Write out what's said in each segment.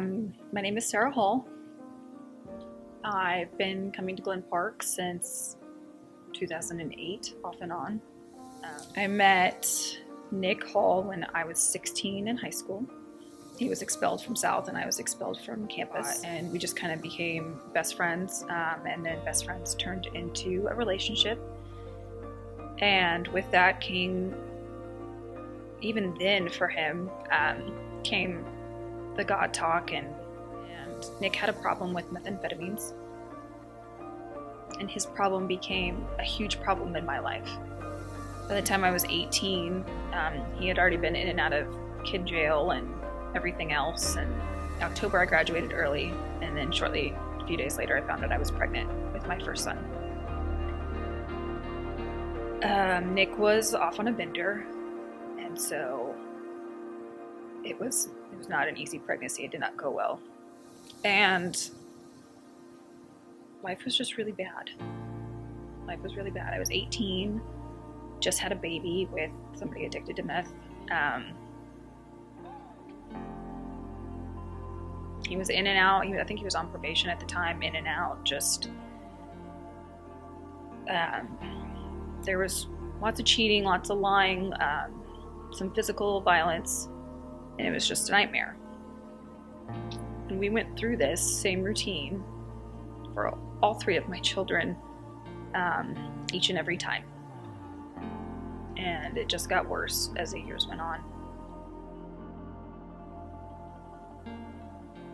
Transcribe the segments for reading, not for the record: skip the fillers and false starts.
My name is Sarah Hall. I've been coming to Glen Park since 2008, off and on. I met Nick Hall when I was 16 in high school. He was expelled from South and I was expelled from campus, and we just kind of became best friends, and then best friends turned into a relationship. And with that came, even then for him, came the God talk, and Nick had a problem with methamphetamines, and his problem became a huge problem in my life. By the time I was 18, he had already been in and out of kid jail and everything else, and in October I graduated early, and then shortly, a few days later, I found out I was pregnant with my first son. Nick was off on a bender, and so it was not an easy pregnancy. It did not go well. And life was just really bad. Life was really bad. I was 18, just had a baby with somebody addicted to meth. He was in and out. I think he was on probation at the time, in and out. Just, there was lots of cheating, lots of lying, some physical violence, and it was just a nightmare. And we went through this same routine for all three of my children, each and every time. And it just got worse as the years went on.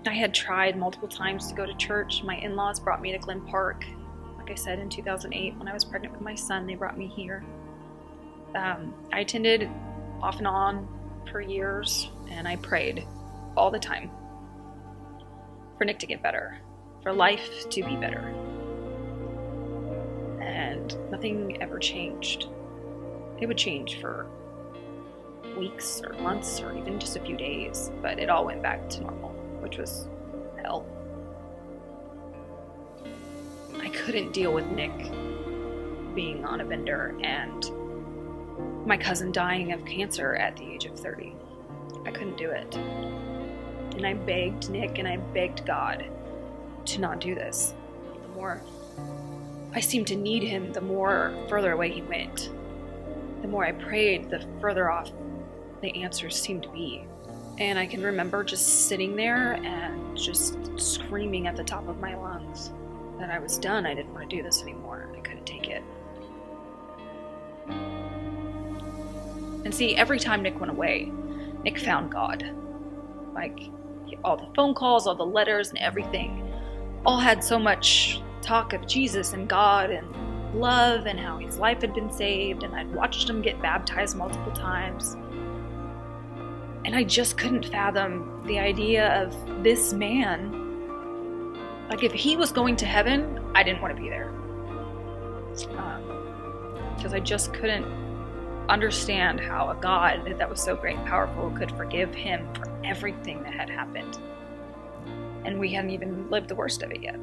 I had tried multiple times to go to church. My in-laws brought me to Glen Park. Like I said, in 2008, when I was pregnant with my son, they brought me here. I attended off and on for years, and I prayed all the time for Nick to get better, for life to be better. And nothing ever changed. It would change for weeks or months or even just a few days, but it all went back to normal, which was hell. I couldn't deal with Nick being on a bender and my cousin dying of cancer at the age of 30. I couldn't do it. And I begged Nick and I begged God to not do this. The more I seemed to need him, the more further away he went. The more I prayed, the further off the answers seemed to be. And I can remember just sitting there and just screaming at the top of my lungs that I was done. I didn't want to do this anymore. I couldn't take it. And see, every time Nick went away, Nick found God. Like, all the phone calls, all the letters and everything, all had so much talk of Jesus and God and love and how his life had been saved, and I'd watched him get baptized multiple times. And I just couldn't fathom the idea of this man. Like, if he was going to heaven, I didn't want to be there. Because I just couldn't understand how a God that was so great and powerful could forgive him for everything that had happened. And we hadn't even lived the worst of it yet.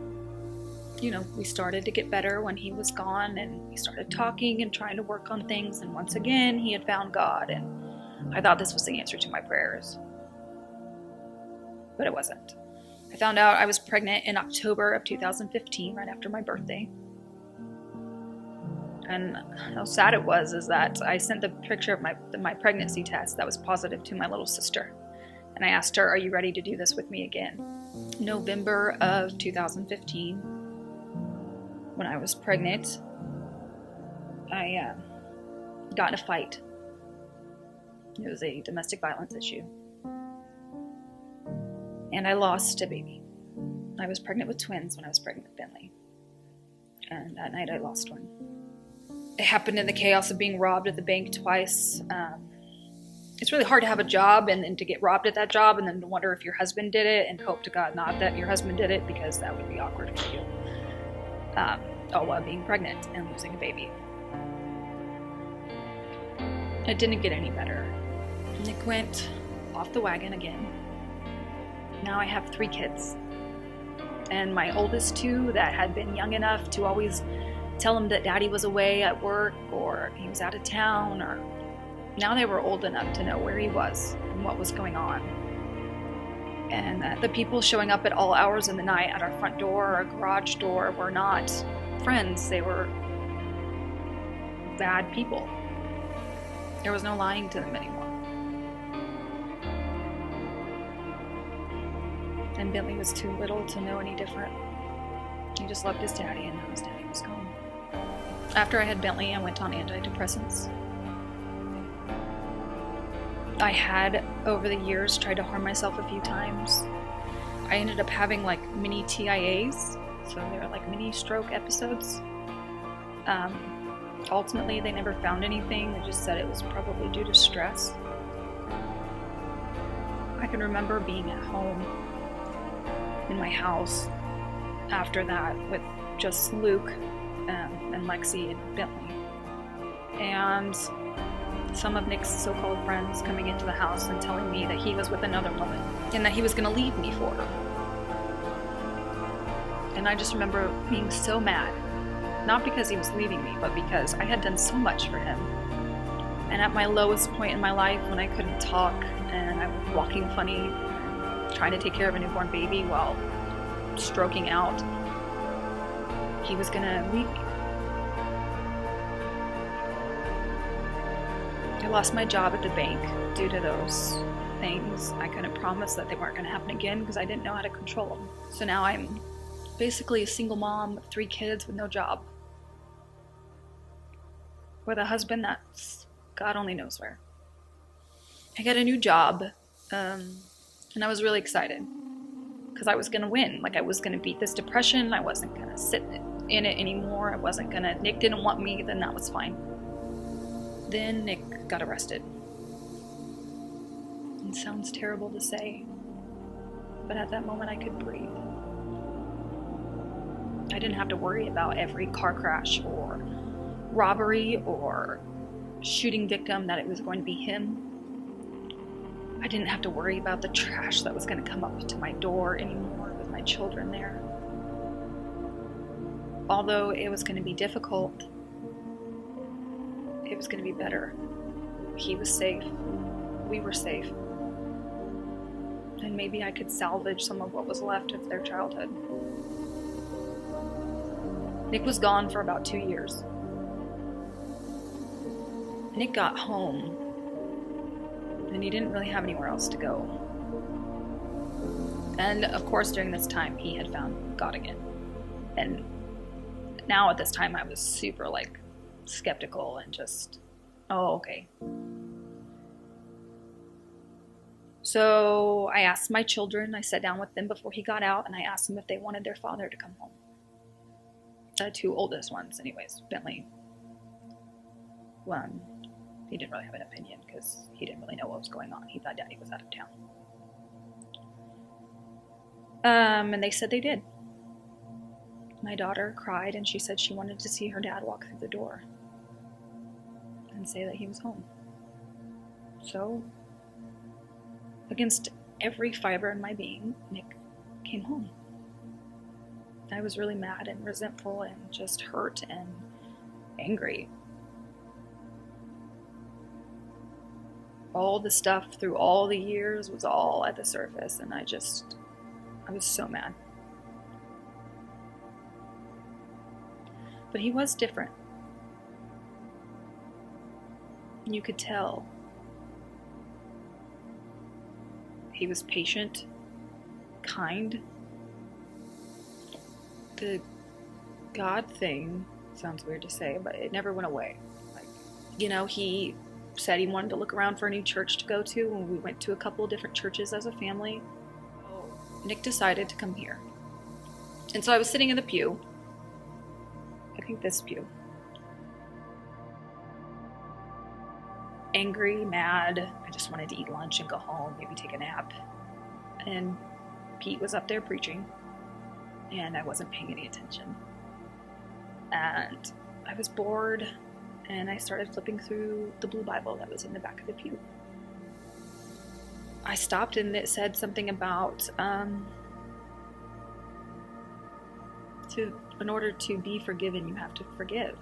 You know, we started to get better when he was gone, and we started talking and trying to work on things, and once again he had found God, and I thought this was the answer to my prayers. But it wasn't. I found out I was pregnant in October of 2015, right after my birthday. And how sad it was is that I sent the picture of my pregnancy test that was positive to my little sister. And I asked her, "Are you ready to do this with me again?" November of 2015, when I was pregnant, I got in a fight. It was a domestic violence issue. And I lost a baby. I was pregnant with twins when I was pregnant with Bentley. And that night I lost one. It happened in the chaos of being robbed at the bank twice. It's really hard to have a job and then to get robbed at that job and then to wonder if your husband did it and hope to God not that your husband did it, because that would be awkward for you. All while being pregnant and losing a baby. It didn't get any better. Nick went off the wagon again. Now I have 3 kids. And my oldest 2 that had been young enough to always tell him that daddy was away at work or he was out of town, or now they were old enough to know where he was and what was going on. And that the people showing up at all hours of the night at our front door or our garage door were not friends. They were bad people. There was no lying to them anymore. And Bentley was too little to know any different. He just loved his daddy, and now his daddy was gone. After I had Bentley, I went on antidepressants. I had, over the years, tried to harm myself a few times. I ended up having like mini TIAs, so they're like mini stroke episodes. Ultimately, they never found anything. They just said it was probably due to stress. I can remember being at home in my house after that with just Luke and Lexi and Bentley. And some of Nick's so-called friends coming into the house and telling me that he was with another woman and that he was going to leave me for her. And I just remember being so mad, not because he was leaving me, but because I had done so much for him. And at my lowest point in my life, when I couldn't talk and I was walking funny, trying to take care of a newborn baby while stroking out, he was going to leave me. I lost my job at the bank due to those things. I couldn't promise that they weren't going to happen again because I didn't know how to control them. So now I'm basically a single mom with 3 kids with no job. With a husband that's God only knows where. I got a new job, and I was really excited because I was going to win. Like, I was going to beat this depression. I wasn't going to sit in it anymore. Nick didn't want me, then that was fine. Then Nick got arrested. It sounds terrible to say, but at that moment I could breathe. I didn't have to worry about every car crash or robbery or shooting victim that it was going to be him. I didn't have to worry about the trash that was going to come up to my door anymore with my children there. Although it was going to be difficult, it was going to be better. He was safe. We were safe. And maybe I could salvage some of what was left of their childhood. Nick was gone for about 2 years. Nick got home, and he didn't really have anywhere else to go. And of course, during this time, he had found God again. And now at this time, I was super skeptical and just, oh, okay. So I asked my children, I sat down with them before he got out, and I asked them if they wanted their father to come home. The 2 oldest ones, anyways. Bentley, he didn't really have an opinion because he didn't really know what was going on. He thought Daddy was out of town. And they said they did. My daughter cried, and she said she wanted to see her dad walk through the door and say that he was home. So, against every fiber in my being, Nick came home. I was really mad and resentful and just hurt and angry. All the stuff through all the years was all at the surface, and I was so mad. But he was different. You could tell. He was patient, kind. The God thing sounds weird to say, but it never went away. He said he wanted to look around for a new church to go to, and we went to a couple of different churches as a family. Nick decided to come here. And so I was sitting in the pew. I think this pew. Angry, mad. I just wanted to eat lunch and go home, maybe take a nap. And Pete was up there preaching, and I wasn't paying any attention. And I was bored, and I started flipping through the blue Bible that was in the back of the pew. I stopped, and it said something about in order to be forgiven, you have to forgive.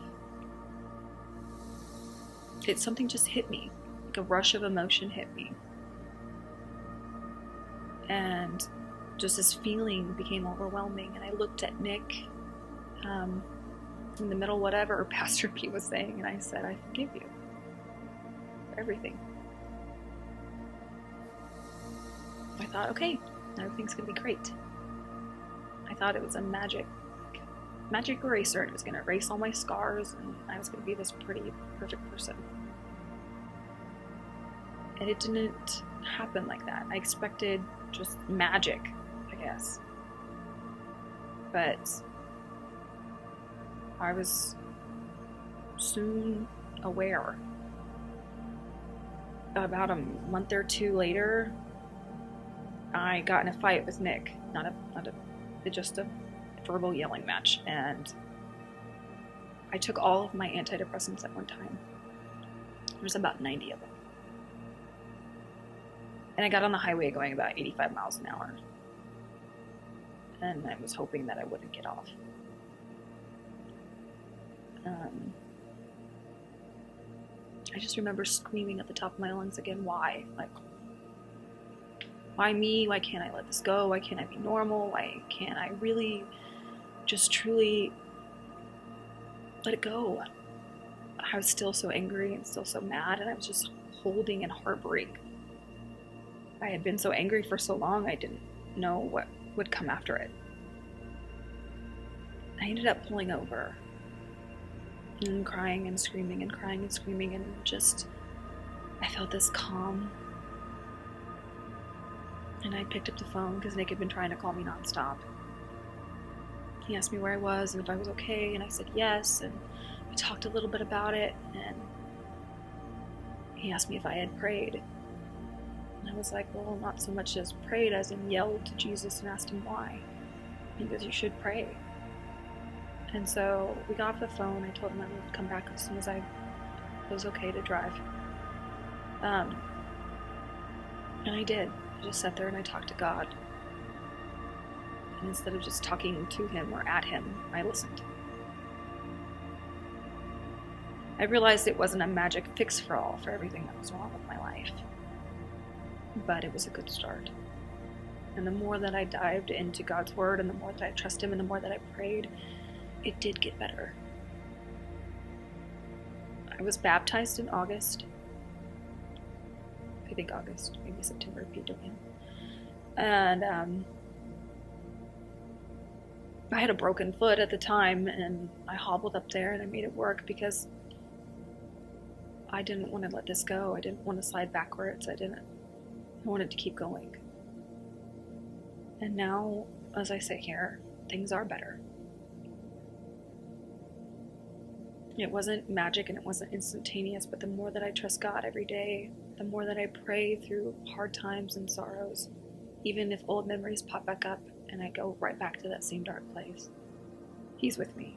Something just hit me, like a rush of emotion hit me. And just this feeling became overwhelming. And I looked at Nick in the middle, whatever Pastor P was saying, and I said, I forgive you for everything. I thought, okay, everything's going to be great. I thought it was a magic eraser, and it was going to erase all my scars, and I was going to be this pretty perfect person. And it didn't happen like that. I expected just magic, I guess. But I was soon aware. About a month or two later, I got in a fight with Nick. Just a verbal yelling match. And I took all of my antidepressants at one time. There was about 90 of them. And I got on the highway going about 85 miles an hour. And I was hoping that I wouldn't get off. I just remember screaming at the top of my lungs again, why? Like, why me? Why can't I let this go? Why can't I be normal? Why can't I really just truly let it go? I was still so angry and still so mad, and I was just holding in heartbreak. I had been so angry for so long, I didn't know what would come after it. I ended up pulling over and crying and screaming and crying and screaming, and just, I felt this calm. And I picked up the phone because Nick had been trying to call me nonstop. He asked me where I was and if I was okay, and I said yes, and we talked a little bit about it, and he asked me if I had prayed. And I was like, well, not so much as prayed as in yelled to Jesus and asked him why. He goes, you should pray. And so we got off the phone. I told him I would come back as soon as I was okay to drive. And I did. I just sat there and I talked to God. And instead of just talking to him or at him, I listened. I realized it wasn't a magic fix for all for everything that was wrong with my life. But it was a good start. And the more that I dived into God's word, and the more that I trusted him, and the more that I prayed, it did get better. I was baptized in August. I think August, maybe September, if you don't know. And I had a broken foot at the time, and I hobbled up there and I made it work because I didn't want to let this go. I didn't want to slide backwards. I wanted to keep going. And now, as I sit here, things are better. It wasn't magic and it wasn't instantaneous, but the more that I trust God every day, the more that I pray through hard times and sorrows, even if old memories pop back up and I go right back to that same dark place, he's with me.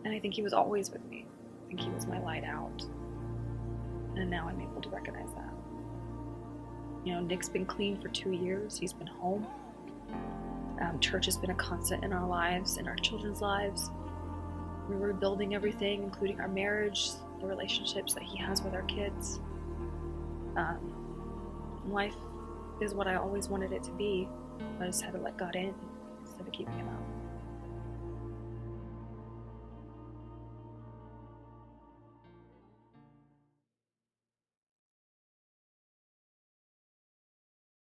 And I think he was always with me. I think he was my light out. And now I'm able to recognize that. You know, Nick's been clean for 2 years. He's been home. Church has been a constant in our lives, in our children's lives. We're rebuilding everything, including our marriage, the relationships that he has with our kids. Life is what I always wanted it to be. I just had to let God in instead of keeping him out.